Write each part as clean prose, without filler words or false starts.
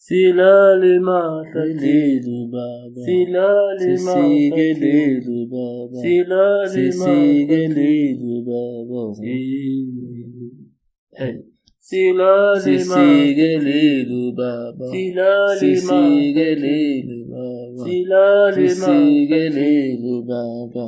Silale mahlatini baba. Silale mahlatini baba. Silale mahlatini baba. Hey. Silale mahlatini baba. Silale mahlatini baba. Silale mahlatini baba.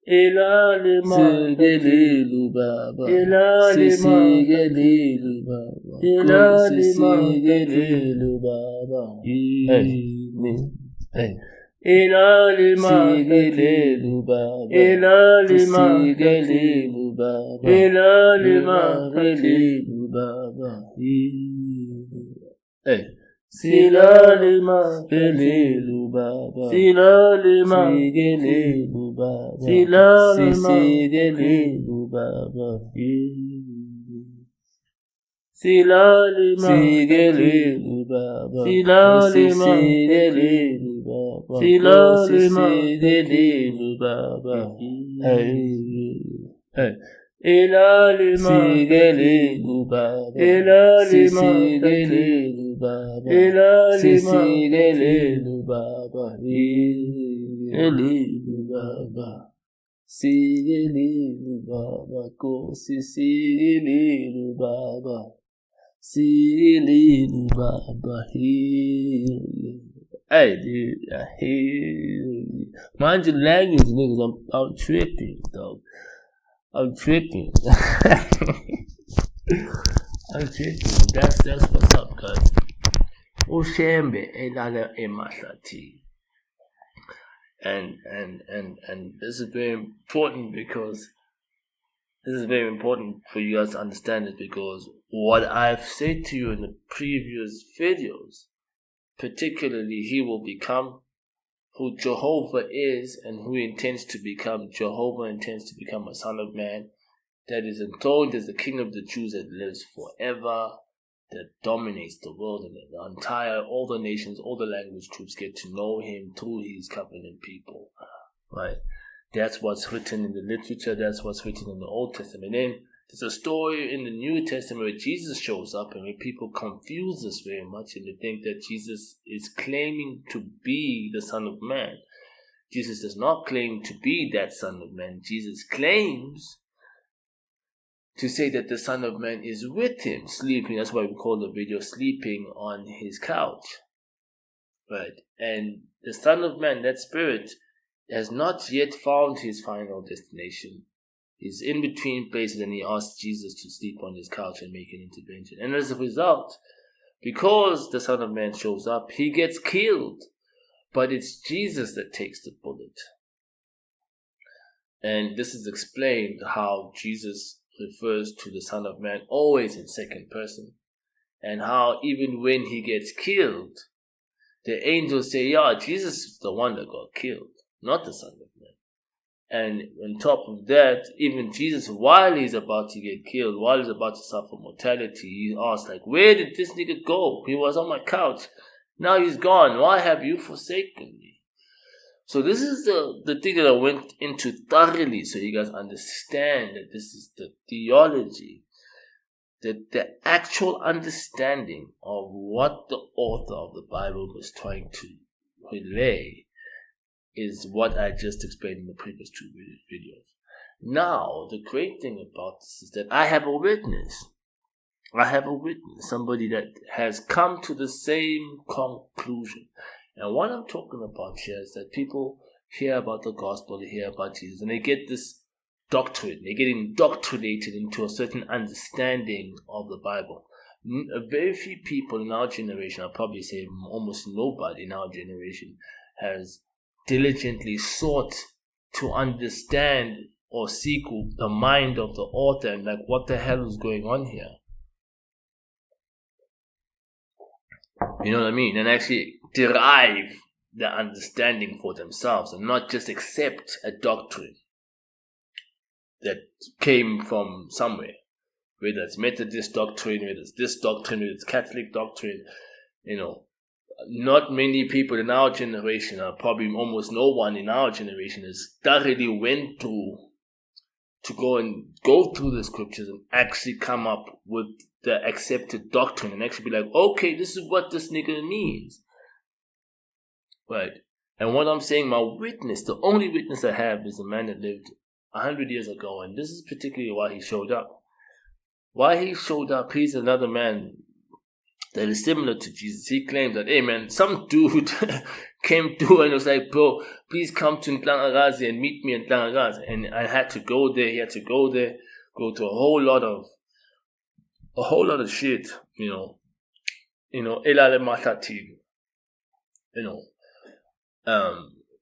Elale mahlatini baba. Elale mahlatini baba. Elale mahlatini baba. Hey. Elale mahlatini baba. Elale mahlatini baba. Elale mahlatini baba. Hey. Silale mahlatini baba. Silale mahlatini baba. Silale mahlatini baba. Silale mahlatini baba. Silale mahlatini baba. Silale mahlatini baba. Hey. Elale mahlatini baba. Elale mahlatini baba. Elale mahlatini baba. Elale baba. Sigelilu baba. Kosi sigelilu baba. Sigelilu baba. Hey, dude, I hear you. Mind your language, niggas. I'm tripping, dog. I'm tripping. I'm tripping. That's what's up, guys. Ushembe elala EMAHLATHINI. And this is very important because this is very important for you guys to understand it, because what I've said to you in the previous videos, particularly he will become who Jehovah is and who he intends to become. Jehovah intends to become a son of man that is enthroned as the king of the Jews, that lives forever, that dominates the world, and all the nations, all the language groups get to know him through his covenant people. Right? That's what's written in the literature, that's what's written in the Old Testament. Then there's a story in the New Testament where Jesus shows up, and where people confuse this very much, and they think that Jesus is claiming to be the Son of Man. Jesus does not claim to be that Son of Man. Jesus claims to say that the Son of Man is with him, sleeping. That's why we call the video sleeping on his couch. Right? And the Son of Man, that spirit, has not yet found his final destination. He's in between places, and he asks Jesus to sleep on his couch and make an intervention. And as a result, because the Son of Man shows up, he gets killed. But it's Jesus that takes the bullet. And this is explained how Jesus refers to the Son of Man always in second person. And how even when he gets killed, the angels say, yeah, Jesus is the one that got killed, not the Son of Man. And on top of that, even Jesus, while he's about to get killed, while he's about to suffer mortality, he asks, like, where did this nigga go? He was on my couch. Now he's gone. Why have you forsaken me? So this is the thing that I went into thoroughly, so you guys understand that this is the theology, that the actual understanding of what the author of the Bible was trying to relay is what I just explained in the previous two videos. Now, the great thing about this is that I have a witness. Somebody that has come to the same conclusion. And what I'm talking about here is that people hear about the gospel, they hear about Jesus, and they get this doctrine. They get indoctrinated into a certain understanding of the Bible. Very few people in our generation, I'll probably say almost nobody in our generation, has diligently sought to understand or seek the mind of the author and like what the hell is going on here. You know what I mean? And actually derive the understanding for themselves and not just accept a doctrine that came from somewhere. Whether it's Methodist doctrine, whether it's this doctrine, whether it's Catholic doctrine, you know. Not many people in our generation, or probably almost no one in our generation, has thoroughly went through to go and go through the scriptures and actually come up with the accepted doctrine and actually be like, okay, this is what this nigga means. Right? And what I'm saying, my witness, the only witness I have is a man that lived 100 years ago, and this is particularly why he showed up. Why he showed up, he's another man that is similar to Jesus. He claims that, hey man, some dude came through and was like, bro, please come to NHLANGAKAZI and meet me in NHLANGAKAZI. And I had to go there, he had to go there, go to a whole lot of shit, ELALA MAHLATHINI,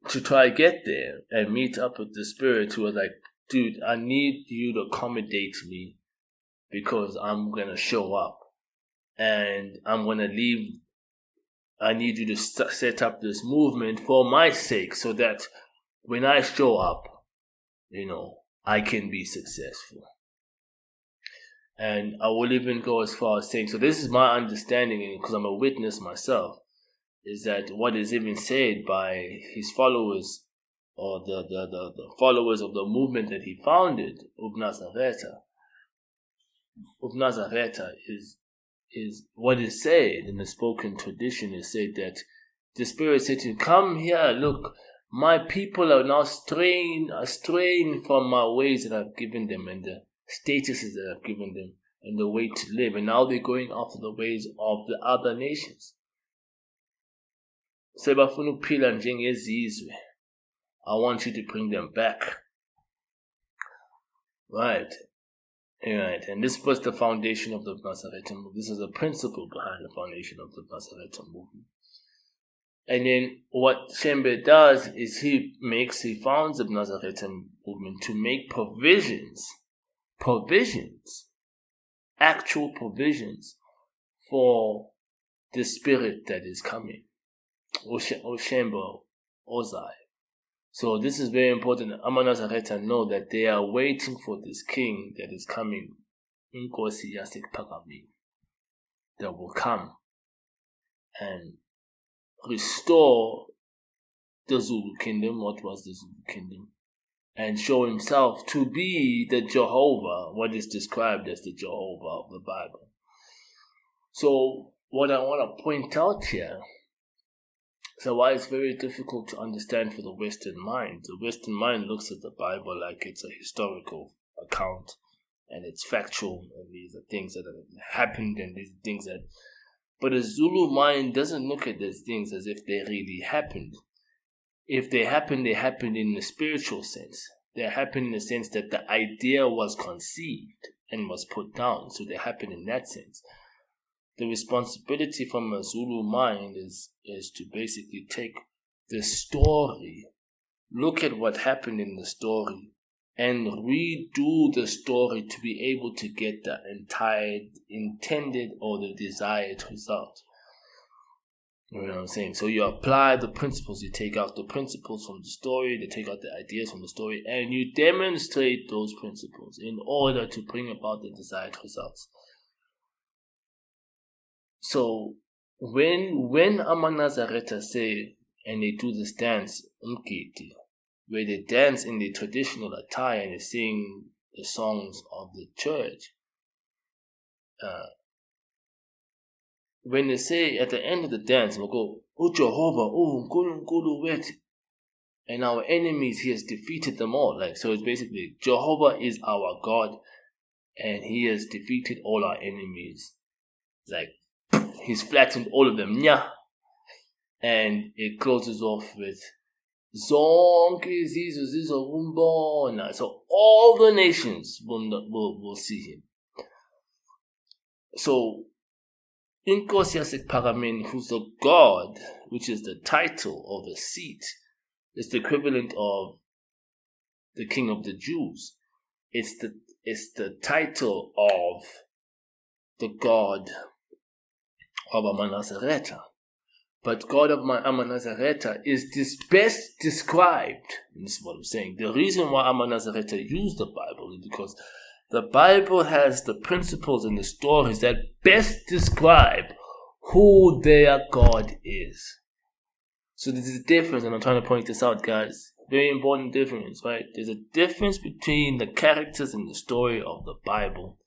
to try to get there and meet up with the spirit who was like, dude, I need you to accommodate me because I'm going to show up and I'm going to leave. I need you to set up this movement for my sake so that when I show up, I can be successful. And I will even go as far as saying, so this is my understanding, because I'm a witness myself, is that what is even said by his followers, or the followers of the movement that he founded, Ubnazareta is what is said in the spoken tradition is said that the Spirit said to him, come here, look, my people are now straying from my ways that I've given them and the statuses that I've given them and the way to live, and now they're going after the ways of the other nations. I want you to bring them back. Right. And this was the foundation of the Masaretan movement. This is a principle behind the foundation of the Masaretan movement. And then what Shembe does is he founds the Masaretan movement to make actual provisions for the spirit that is coming. Oshembo, Ozai. So this is very important. Amanazareta know that they are waiting for this king that is coming, INKOSI YASE PHAKAMENI, that will come and restore the Zulu kingdom, what was the Zulu kingdom, and show himself to be the Jehovah, what is described as the Jehovah of the Bible. So what I want to point out here, so why it's very difficult to understand for the Western mind. The Western mind looks at the Bible like it's a historical account and it's factual and these are things that have happened and these things that... But a Zulu mind doesn't look at these things as if they really happened. If they happened in the spiritual sense. They happened in the sense that the idea was conceived and was put down. So they happen in that sense. The responsibility from a Zulu mind is to basically take the story, look at what happened in the story, and redo the story to be able to get the entire intended or the desired result. You know what I'm saying? So you apply the principles, you take out the principles from the story, you take out the ideas from the story, and you demonstrate those principles in order to bring about the desired results. So when Amanazareta say, and they do this dance, umkiti, where they dance in the traditional attire and they sing the songs of the church, when they say at the end of the dance, we'll go, "Oh Jehovah, oh Nkulunkulu wetu," and our enemies, he has defeated them all. Like, so it's basically Jehovah is our God, and he has defeated all our enemies. Like, he's flattened all of them. Yeah. And it closes off with Zonke Zizo Zizo Umbona. So all the nations will see him. So INKOSI YASE PHAKAMENI, who's the God, which is the title or the seat, is the equivalent of the King of the Jews. It's the title of the God of Amanazareta. But God of Amanazareta is best described, and this is what I'm saying. The reason why Amanazareta used the Bible is because the Bible has the principles and the stories that best describe who their God is. So this is the difference, and I'm trying to point this out, guys. very important difference, right? There's a difference between the characters in the story of the Bible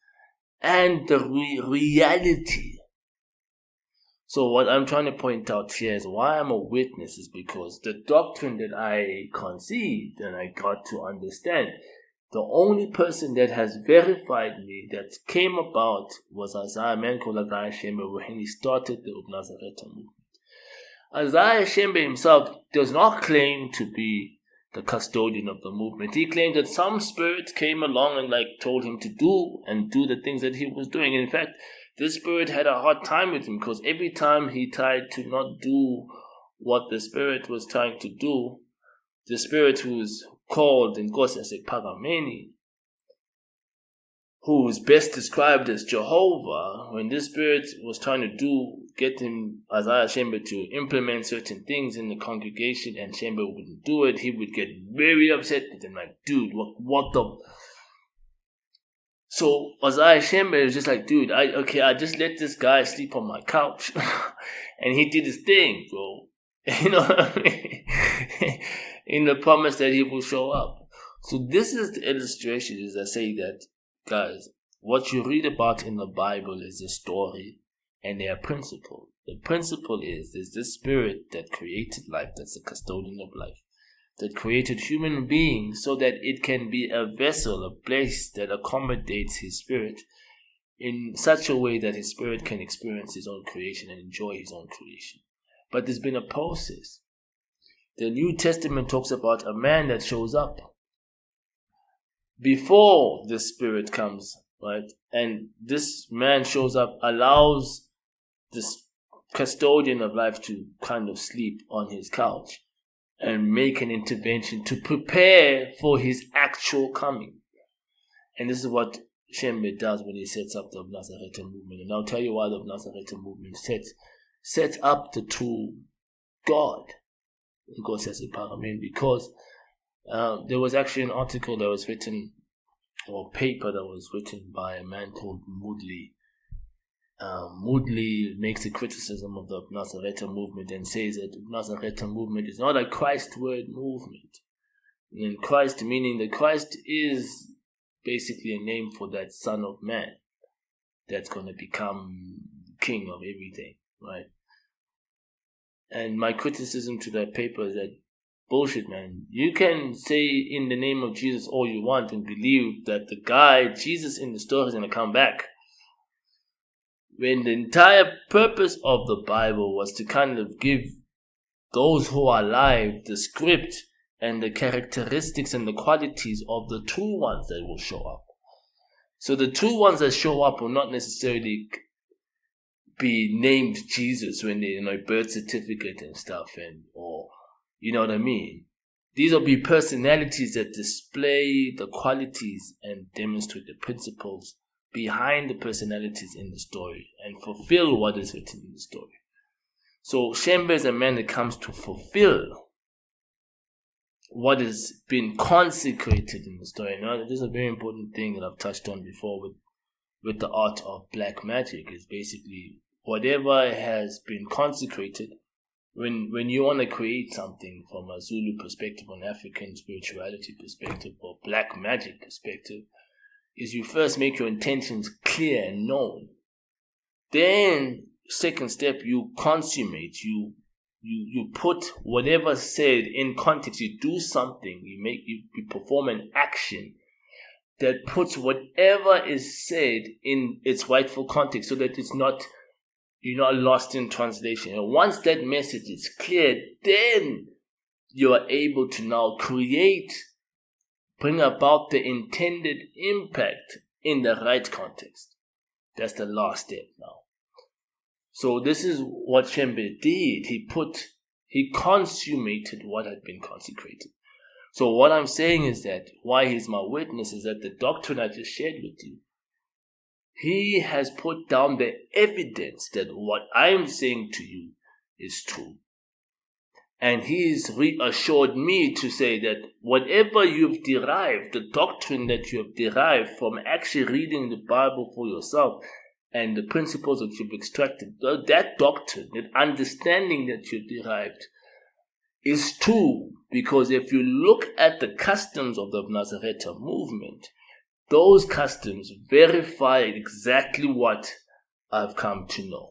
and the reality. So what I'm trying to point out here is why I'm a witness is because the doctrine that I conceived and I got to understand, the only person that has verified me that came about was a man called Isaiah Shembe when he started the Nazareth movement. Isaiah Shembe himself does not claim to be the custodian of the movement. He claimed that some spirit came along and told him to do the things that he was doing. In fact, this spirit had a hard time with him because every time he tried to not do what the spirit was trying to do, the spirit who is called INKOSI PHAKAMENI, who is best described as Jehovah, when this spirit was trying to get him, Isaiah Shembe, to implement certain things in the congregation, and Shembe wouldn't do it, he would get very upset with him, dude, what the... So Isaiah Shembe was just dude, I just let this guy sleep on my couch, and he did his thing, bro. You know what I mean? In the promise that he will show up. So this is the illustration, is I say that, guys, what you read about in the Bible is a story, and there are principles. The principle is there's this spirit that created life, that's the custodian of life, that created human beings so that it can be a vessel, a place that accommodates his spirit in such a way that his spirit can experience his own creation and enjoy his own creation. But there's been a process. The New Testament talks about a man that shows up before the spirit comes, right? And this man shows up, allows this custodian of life to kind of sleep on his couch and make an intervention to prepare for his actual coming. And this is what Shembe does when he sets up the Nazareth movement. And I'll tell you why the Nazareth movement sets up the true God. God says it, because there was actually an article that was written, or paper that was written by a man called Moodley. Moodley makes a criticism of the Nazareth movement and says that the Nazareth movement is not a Christ word movement. And Christ, meaning that Christ is basically a name for that Son of Man that's going to become king of everything, right? And my criticism to that paper is that, bullshit, man. You can say in the name of Jesus all you want and believe that the guy, Jesus in the story, is going to come back, when the entire purpose of the Bible was to kind of give those who are alive the script and the characteristics and the qualities of the true ones that will show up. So the true ones that show up will not necessarily be named Jesus when they, birth certificate and stuff, or you know what I mean. These will be personalities that display the qualities and demonstrate the principles behind the personalities in the story and fulfill what is written in the story. So Shembe is a man that comes to fulfill what has been consecrated in the story. Now, this is a very important thing that I've touched on before with the art of black magic, is basically whatever has been consecrated. When you want to create something from a Zulu perspective, an African spirituality perspective, or black magic perspective, is you first make your intentions clear and known. Then, second step, you consummate, you put whatever said in context. You do something, you perform an action that puts whatever is said in its rightful context, so that you're not lost in translation. And once that message is clear, then you are able to now bring about the intended impact in the right context. That's the last step now. So this is what Shembe did. He consummated what had been consecrated. So what I'm saying is that why he's my witness is that the doctrine I just shared with you, he has put down the evidence that what I'm saying to you is true. And he's reassured me to say that whatever you've derived, the doctrine that you have derived from actually reading the Bible for yourself and the principles that you've extracted, that doctrine, that understanding that you've derived, is true, because if you look at the customs of the Nazareta movement, those customs verify exactly what I've come to know.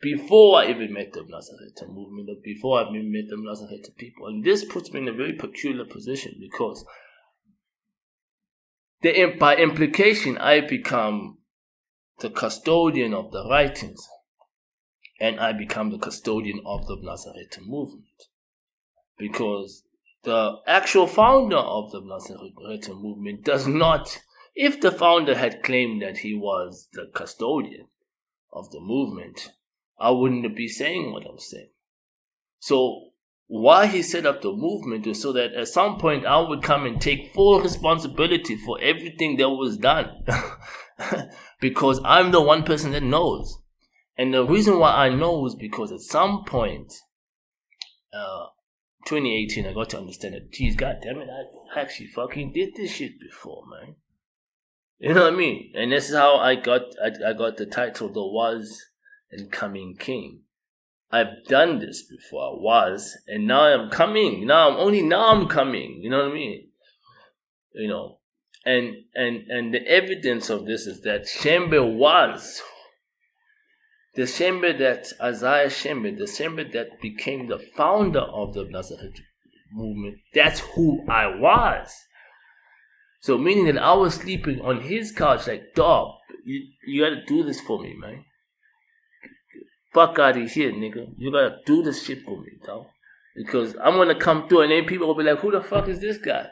Before I even met the Nazareta movement, or before I even met the Nazareta people. And this puts me in a very peculiar position, because by implication, I become the custodian of the writings, and I become the custodian of the Nazareta movement. Because the actual founder of the Nazareta movement does not, if the founder had claimed that he was the custodian of the movement, I wouldn't be saying what I'm saying. So why he set up the movement was so that at some point I would come and take full responsibility for everything that was done. Because I'm the one person that knows. And the reason why I know is because at some point, 2018, I got to understand that, geez, goddammit, I actually fucking did this shit before, man. You know what I mean? And this is how I got the title, The Was and Coming King. I've done this before. I was, and now I'm coming. Now I'm coming. You know what I mean? You know, and the evidence of this is that Shembe was the Shembe that Isaiah Shembe, the Shembe that became the founder of the Nazareth movement. That's who I was. So meaning that I was sleeping on his couch, like, dog, you gotta do this for me, man. Fuck out of here, nigga. You gotta do this shit for me, dog. Because I'm gonna come through and then people will be like, who the fuck is this guy?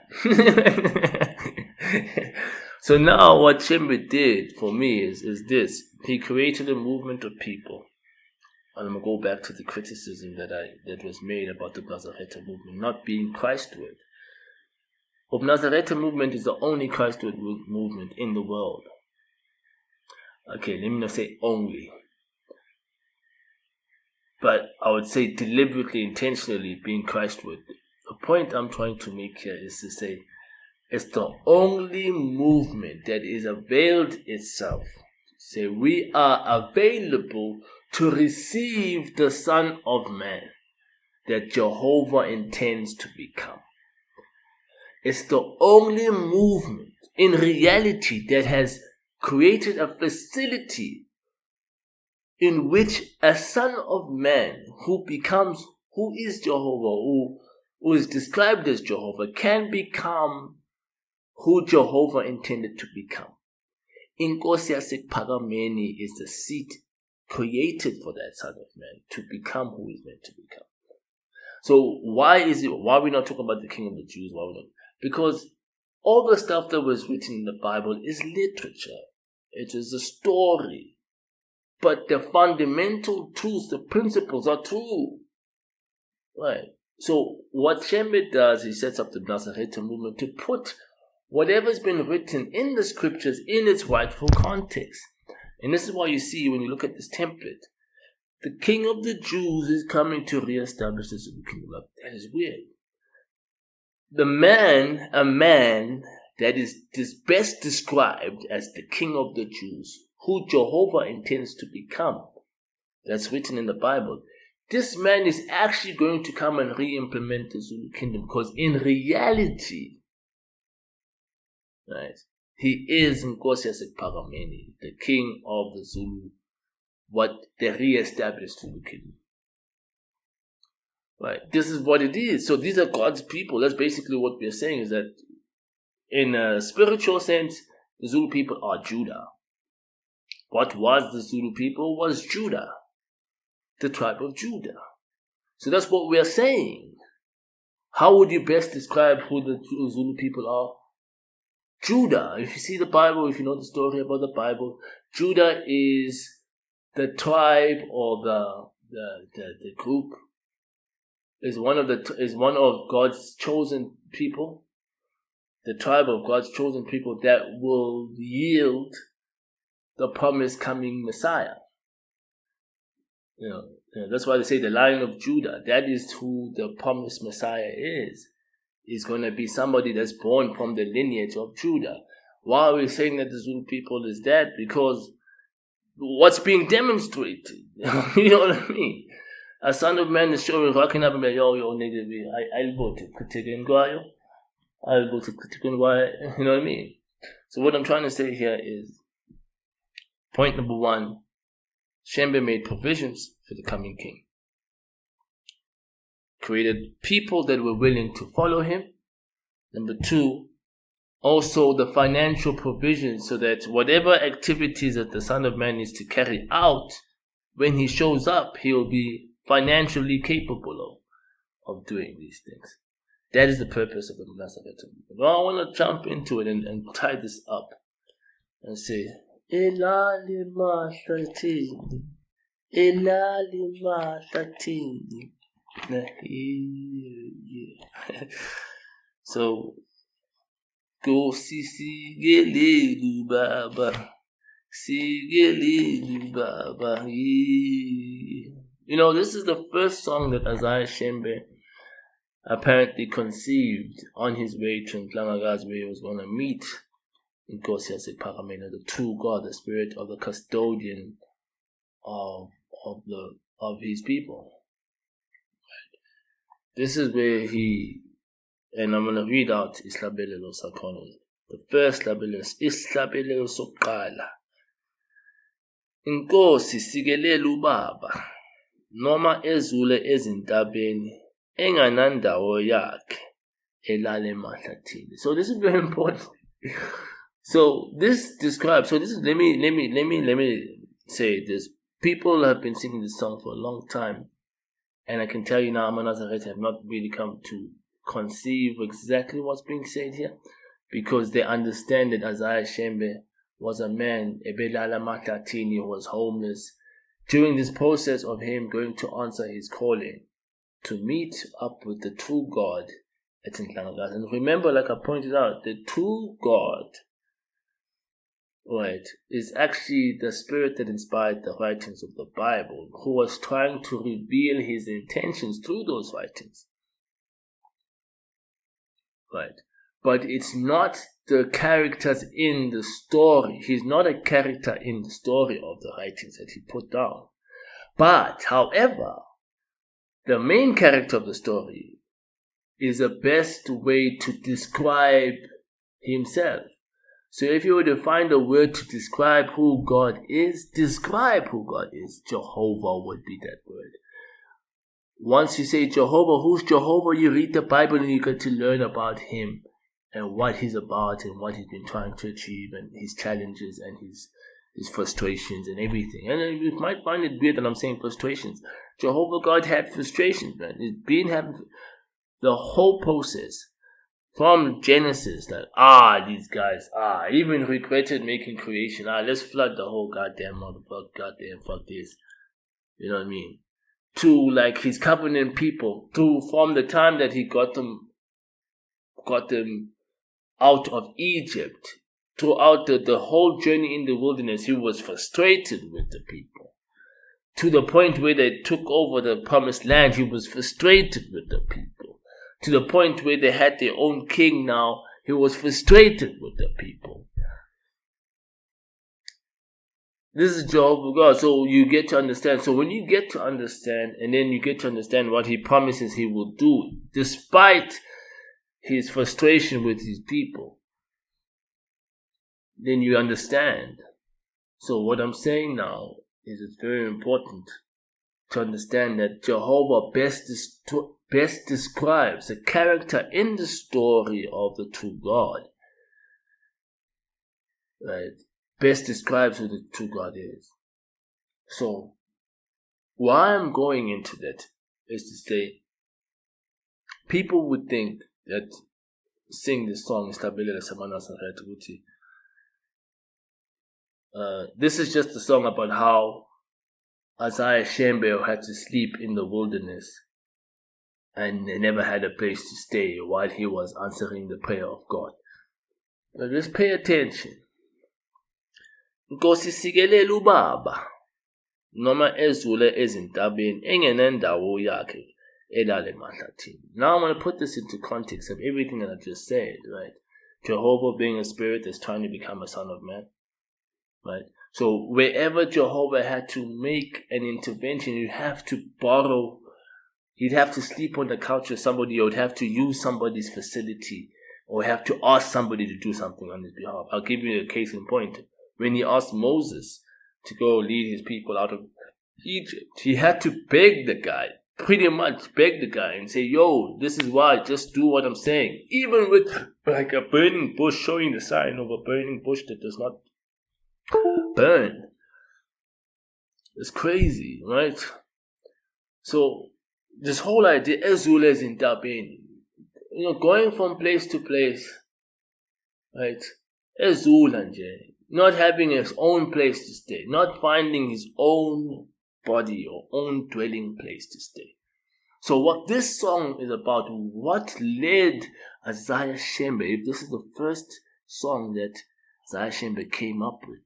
So now what Shembe did for me is this. He created a movement of people. And I'm gonna go back to the criticism that was made about the Nazareta movement not being Christward. The Nazareta movement is the only Christward movement in the world. Okay, let me not say only. But I would say deliberately, intentionally being Christward. The point I'm trying to make here is to say it's the only movement that is availed itself. Say we are available to receive the Son of Man that Jehovah intends to become. It's the only movement in reality that has created a facility in which a Son of Man who is Jehovah, who is described as Jehovah, can become who Jehovah intended to become. INKOSI PHAKAMENI is the seat created for that Son of Man to become who he's meant to become. So why are we not talking about the King of the Jews? Why are we not? Because all the stuff that was written in the Bible is literature. It is a story. But the fundamental truths, the principles are true. Right. So what Shembe does, he sets up the Nazareta movement to put whatever's been written in the scriptures in its rightful context. And this is why you see when you look at this template, the King of the Jews is coming to reestablish this kingdom. That is weird. A man that is best described as the King of the Jews, who Jehovah intends to become, that's written in the Bible. This man is actually going to come and re-implement the Zulu kingdom, because in reality, right, he is Nkosi PHAKAMENI, the king of the Zulu, what the re-established Zulu kingdom. Right, this is what it is. So these are God's people. That's basically what we're saying, is that in a spiritual sense, the Zulu people are Judah. What was the Zulu people? Was Judah, the tribe of Judah. So that's what we are saying. How would you best describe who the Zulu people are? Judah. If you see the Bible, if you know the story about the Bible, Judah is the tribe or the group. Is one of God's chosen people. The tribe of God's chosen people that will yield the promised coming Messiah. You know, that's why they say the Lion of Judah. That is who the promised Messiah is. Is going to be somebody that's born from the lineage of Judah. Why are we saying that the Zulu people is that? Because what's being demonstrated. You know what I mean? A son of man is showing rocking up and be yo nigga I'll vote critiquing kwayo. I'll vote critiquing why, you know what I mean? So what I'm trying to say here is point number 1, Shembe made provisions for the coming king. Created people that were willing to follow him. Number 2, also the financial provisions so that whatever activities that the Son of Man needs to carry out, when he shows up, he'll be financially capable of doing these things. That is the purpose of the NAVIGATOR. Now I want to jump into it and tie this up and say, ELALA, ELALA. So go sigele baba, sigele baba. You know, this is the first song that Isaiah Shembe apparently conceived on his way to INHLANGAKAZI, where he was going to meet INKOSI, YASE, PHAKAMENI, the true God, the spirit of the custodian of his people. This is where he, and I'm going to read out ISIHLABELELO Sakhono. The first labelelo is ISIHLABELELO soqala. INKOSI sikelela ubaba noma ezule ezintabeni enganandawo yakhe elala emahlathini. So this is very important. So this describes, so this is, let me say this. People have been singing this song for a long time, and I can tell you now, Nazareth have not really come to conceive exactly what's being said here, because they understand that Isaiah Shembe was a man, ebelala mahlathini, who was homeless, during this process of him going to answer his calling, to meet up with the true God at INHLANGAKAZI. And remember, like I pointed out, the true God, right, is actually the spirit that inspired the writings of the Bible, who was trying to reveal his intentions through those writings. Right. But it's not the characters in the story. He's not a character in the story of the writings that he put down. But, however, the main character of the story is the best way to describe himself. So if you were to find a word to describe who God is, Jehovah would be that word. Once you say Jehovah, who's Jehovah? You read the Bible and you get to learn about him and what he's about and what he's been trying to achieve and his challenges and his frustrations and everything. And you might find it weird that I'm saying frustrations. Jehovah God had frustrations, man. He's been having the whole process from Genesis that, these guys, even regretted making creation. Let's flood the whole goddamn motherfucker, goddamn fuck this. You know what I mean? To like his covenant people, from the time that he got them out of Egypt, throughout the whole journey in the wilderness, he was frustrated with the people. To the point where they took over the promised land, he was frustrated with the people. To the point where they had their own king now, he was frustrated with the people. This is Jehovah God. So you get to understand. So when you get to understand, and then you get to understand what he promises he will do, despite his frustration with his people, then you understand. So what I'm saying now is it's very important to understand that Jehovah best describes the character in the story of the true God. Right? Best describes who the true God is. So, why I'm going into that is to say, people would think that sing this song, this is just a song about how Isaiah Shembe had to sleep in the wilderness and they never had a place to stay while he was answering the prayer of God. But let's pay attention. INKOSI sikelela ubaba noma ezule ezintabeni engenandawo yakhe elala emahlathini. Now I'm going to put this into context of everything that I just said, right? Jehovah being a spirit that's trying to become a son of man, right? So wherever Jehovah had to make an intervention, you have to borrow. You'd have to sleep on the couch with somebody, or you'd have to use somebody's facility, or have to ask somebody to do something on his behalf. I'll give you a case in point. When he asked Moses to go lead his people out of Egypt, he had to beg the guy, pretty much beg the guy and say, yo, this is why, just do what I'm saying. Even with like a burning bush, showing the sign of a burning bush that does not burn. It's crazy, right? So this whole idea, ZULU is in Dabeni, going from place to place, right? ZULU, not having his own place to stay, not finding his own body or own dwelling place to stay. So what this song is about, what led Isaiah Shembe, if this is the first song that Isaiah Shembe came up with,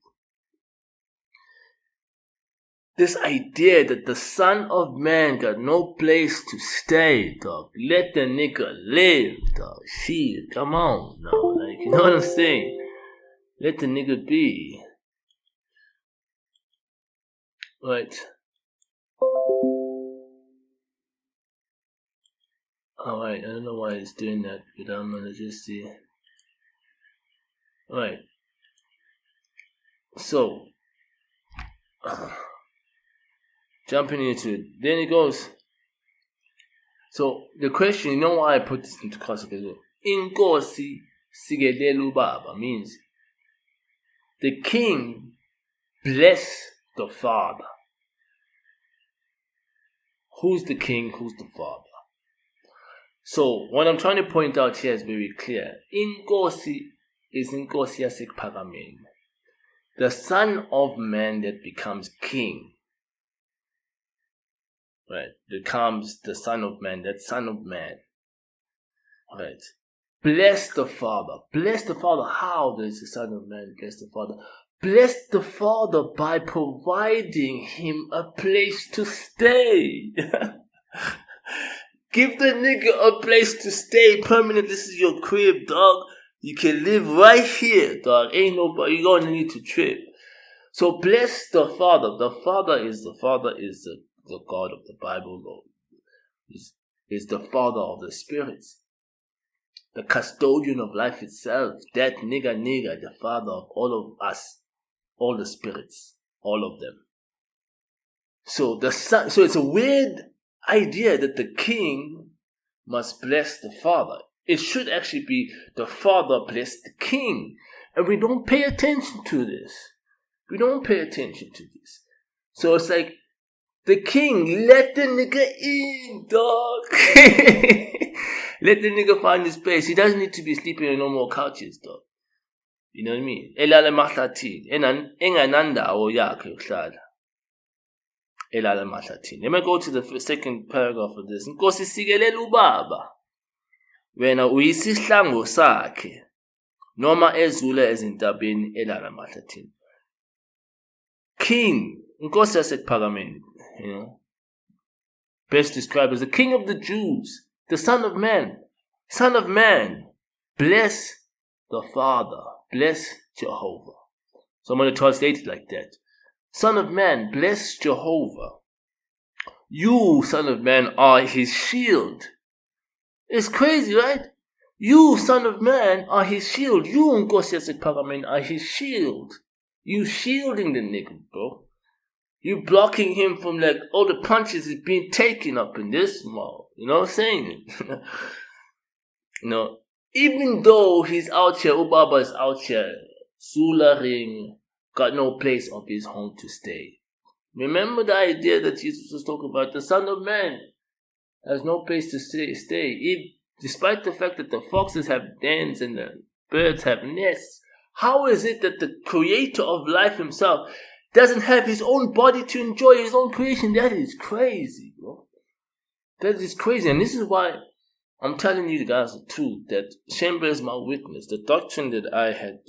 this idea that the Son of Man got no place to stay, dog. Let the nigga live, dog. Shit, come on now. Like, you know what I'm saying? Let the nigga be. Right. Alright, I don't know why it's doing that, but I'm gonna just see. Alright. So, jumping into it. Then it goes. So the question, you know why I put this into context as well? INKOSI sigelelo baba means the king bless the father. Who's the king? Who's the father? So what I'm trying to point out here is very clear. INKOSI is INKOSI YASE PHAKAMENI, the Son of Man that becomes king. Right, becomes the Son of Man, that Son of Man. Right. Bless the Father. Bless the Father. How does the Son of Man bless the Father? Bless the Father by providing him a place to stay. Give the nigga a place to stay permanent. This is your crib, dog. You can live right here, dog. Ain't nobody, you're gonna need to trip. So bless the Father. The Father is the God of the Bible, Lord, is the Father of the spirits, the custodian of life itself, that nigga, the Father of all of us, all the spirits, all of them. So the Son, so it's a weird idea that the king must bless the Father. It should actually be the Father bless the king, and we don't pay attention to this. We don't pay attention to this. So it's like, the king, let the nigga in, dog. Let the nigga find his place. He doesn't need to be sleeping on no more couches, dog. You know what I mean? ELALA engananda awuyakhe uhlala. ELALA. Let me go to the second paragraph of this. INKOSI sigelelo ubaba, wena uyisihlangu sakhe, noma ezula ezintabeni ELALA. King, INKOSI YASE PHAKAMENI, best described as the King of the Jews, the Son of Man. Son of Man, bless the Father, bless Jehovah. So I'm going to translate it like that. Son of Man, bless Jehovah. You, Son of Man, are his shield. It's crazy, right? You, Son of Man, are his shield. You, INKOSI YASE PHAKAMENI, are his shield. You shielding the nigga, bro. You blocking him from like all the punches is being taken up in this mall. You know what I'm saying? Even though he's out here, Ubaba is out here, Sula Ring got no place of his home to stay. Remember the idea that Jesus was talking about? The Son of Man has no place to stay. Despite the fact that the foxes have dens and the birds have nests, how is it that the creator of life himself doesn't have his own body to enjoy his own creation? That is crazy, bro. That is crazy. And this is why I'm telling you guys the truth, that Shembe is my witness. The doctrine that I had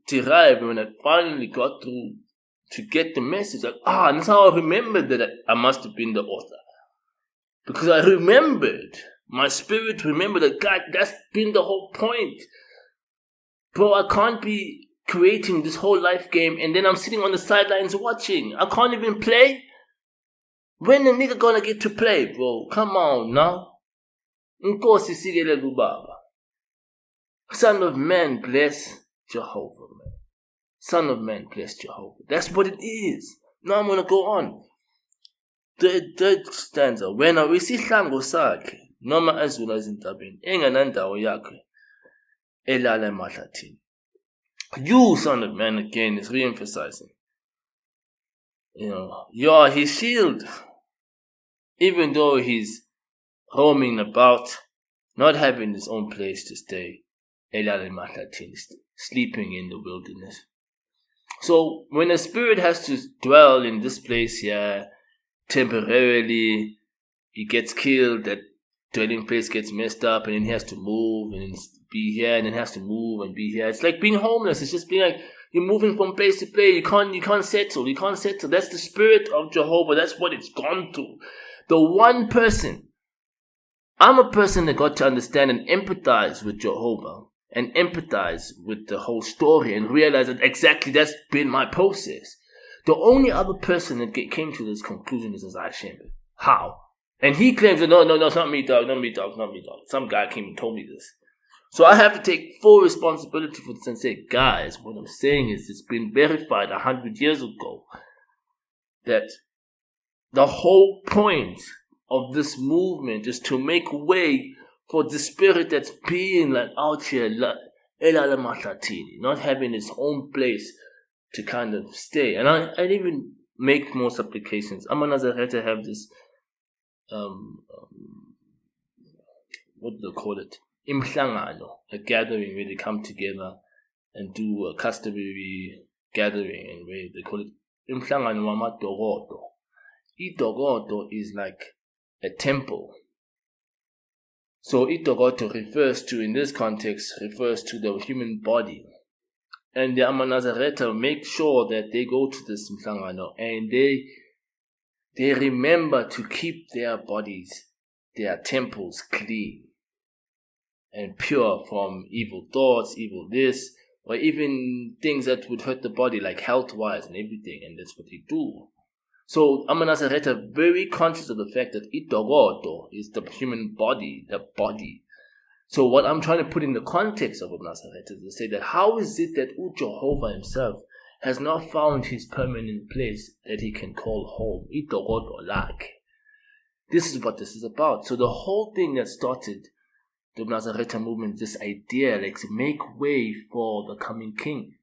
derived when I finally got through to get the message, and that's how I remembered that I must have been the author. Because I remembered, my spirit remembered that, God, that's been the whole point. Bro, I can't be creating this whole life game, and then I'm sitting on the sidelines watching. I can't even play. When the nigga gonna get to play, bro? Come on now. INKOSI sikelele ubaba. Son of man, bless Jehovah, man. Son of man, bless Jehovah. That's what it is. Now I'm gonna go on. Third stanza. Wena uyisihlangu sakhe noma azula ezintabeni enganandawo yakhe elala emahlathini. You, son of man, again is re-emphasizing. You are his shield. Even though he's roaming about, not having his own place to stay, elala emahlathini, sleeping in the wilderness. So when a spirit has to dwell in this place here temporarily, he gets killed, that dwelling place gets messed up, and then he has to move and then be here, and then has to move and be here. It's like being homeless. It's just being like you're moving from place to place. You can't settle. You can't settle. That's the spirit of Jehovah. That's what it's gone to. The one person. I'm a person that got to understand and empathize with Jehovah and empathize with the whole story and realize that exactly that's been my process. The only other person that came to this conclusion is Isaiah. How? And he claims that no, it's not me, dog, not me, dog, not me, dog. Some guy came and told me this. So I have to take full responsibility for this and say, guys, what I'm saying is it's been verified 100 years ago that the whole point of this movement is to make way for the spirit that's being like out here, ELALA mahlatini, not having its own place to kind of stay. And I'd even make more supplications. Amanazarete have this, what do they call it? IMHANGANO, a gathering where they come together and do a customary gathering, and where they call it INHLANGAKAZI wama DOKOTO. DOKOTO is like a temple. So DOKOTO refers to, in this context, refers to the human body. And the Amanazareta make sure that they go to this Mhlangano and they remember to keep their bodies, their temples clean and pure from evil thoughts, evil this, or even things that would hurt the body, like health-wise and everything, and that's what they do. So Amanazareta very conscious of the fact that DOKOTO is the human body, the body. So what I'm trying to put in the context of Amanazareta is to say that how is it that Jehovah himself has not found his permanent place that he can call home? DOKOTO like. This is what this is about. So the whole thing that started the Amanazareta movement, this idea, like to make way for the coming king.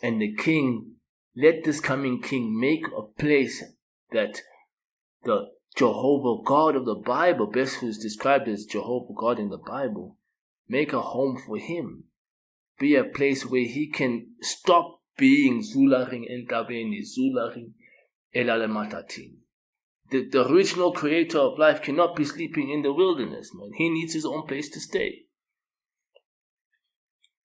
And the king, let this coming king make a place that the Jehovah God of the Bible, best who's described as Jehovah God in the Bible, make a home for him. Be a place where he can stop being zularing entabeni, zularing elala emahlathini. The original creator of life cannot be sleeping in the wilderness, man. He needs his own place to stay.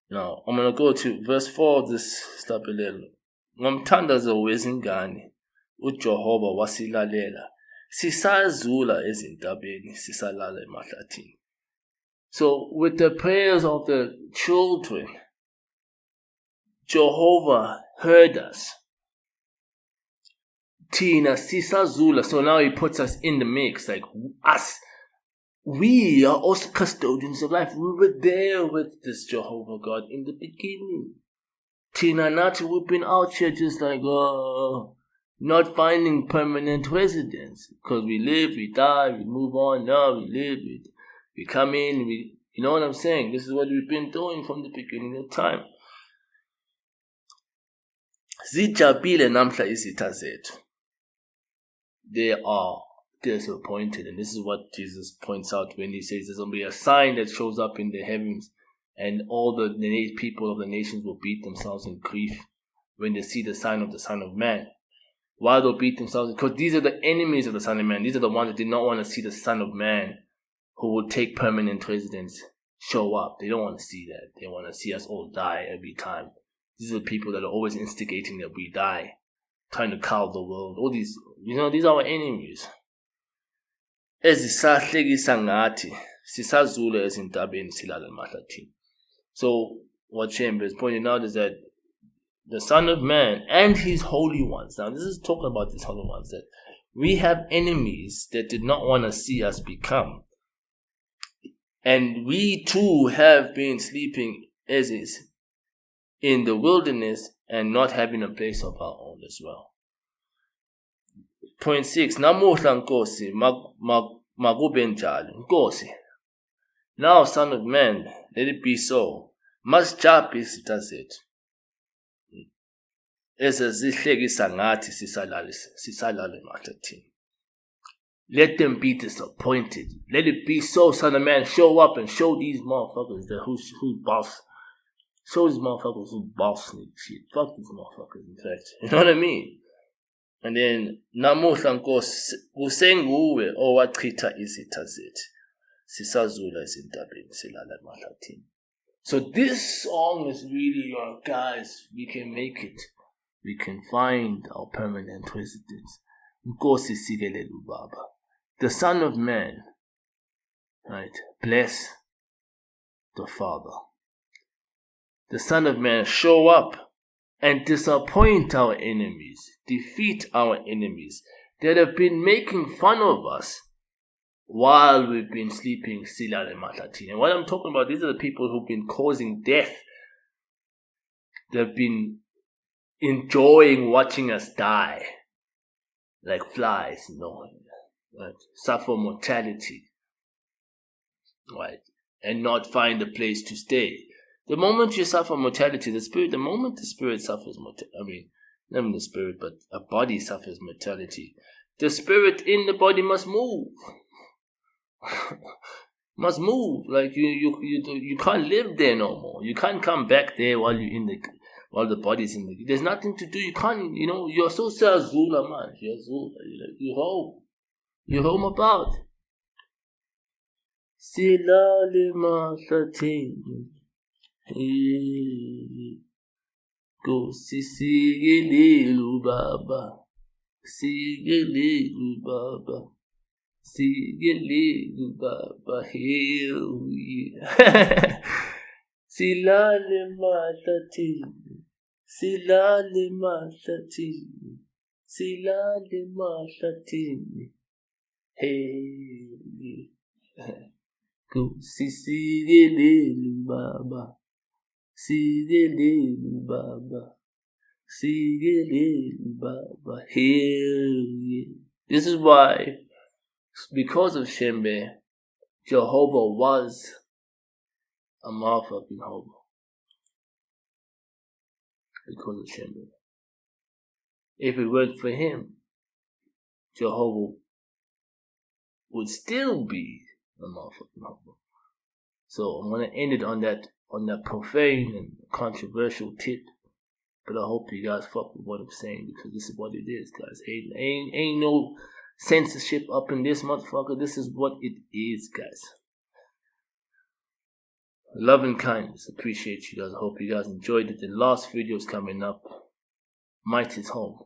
Now, I'm going to go to verse 4 of this Zilabelelo. Ngomthandazo wezingane, uJehova wasilalela. Sisazula ezintabeni, sisalala emahlathini. So, with the prayers of the children, Jehovah heard us. Tina sisazula. So now he puts us in the mix, like us. We are also custodians of life. We were there with this Jehovah God in the beginning. Tina Nati, we've been out here just like not finding permanent residence, because we live, we die, we move on. Now we live, we come in, you know what I'm saying? This is what we've been doing from the beginning of time. Zijabile namhla izitha zethu. They are disappointed, and this is what Jesus points out when he says there's going to be a sign that shows up in the heavens, and all the people of the nations will beat themselves in grief when they see the sign of the Son of Man. Why they'll beat themselves? Because these are the enemies of the Son of Man. These are the ones that did not want to see the Son of Man, who will take permanent residence, show up. They don't want to see that. They want to see us all die every time. These are the people that are always instigating that we die, trying to cow the world. All these, these are our enemies. Ezisahlekisa ngathi sisazula ezintabeni silala emahlathini. So what Chamber is pointing out is that the Son of Man and his holy ones. Now, this is talking about these holy ones, that we have enemies that did not want to see us become. And we too have been sleeping as is in the wilderness and not having a place of our own as well. Point 6. Namuhla Nkosi makube njalo. Nkosi. Now, Son of Man, let it be so. Masijaphe izitha zethu ezazihlekisa ngathi sisalale emahlathini. Let them be disappointed. Let it be so, Son of Man. Show up and show these motherfuckers that who's boss. Show these motherfuckers who boss shit. Fuck these motherfuckers, in fact. You know what I mean? And then, namuhla Nkosi, kusenguwe owachitha izitha zethu. Sisazula ezintabeni silala emahlathini. So this song is really, guys, we can make it. We can find our permanent residence. Nkosi sikelelo Baba. The Son of Man, right? Bless the Father. The Son of Man, show up and disappoint our enemies, defeat our enemies that have been making fun of us while we've been sleeping silale emahlathini. And what I'm talking about, these are the people who've been causing death. They've been enjoying watching us die like flies, right? Suffer mortality, right? And not find a place to stay. The moment you suffer mortality, the moment the spirit suffers mortality, not even the spirit, but a body suffers mortality, the spirit in the body must move. Must move. Like you can't live there no more. You can't come back there while the body's in the. There's nothing to do. You can't. You're so ZULU, man. You're ZULU. You're home. You're home about. Silale emahlathini. Nkosi sikelelo Baba. Sikelelo Baba. Sikelelo Baba. Hell yeah. Silale emahlathini. Silale emahlathini. Silale emahlathini. Hey yeah. Nkosi sikelelo Baba. Sikelelo Baba. Sikelelo Baba. Hell yeah. This is why, because of Shembe, Jehovah was a motherfucking hobbo. Because of Shembe. If it weren't for him, Jehovah would still be a motherfucking hobbo. So I'm gonna end it on that profane and controversial tip. But I hope you guys fuck with what I'm saying, because this is what it is, guys. Ain't no censorship up in this motherfucker. This is what it is, guys. Love and kindness. Appreciate you guys. I hope you guys enjoyed it. The last video is coming up. Might is home.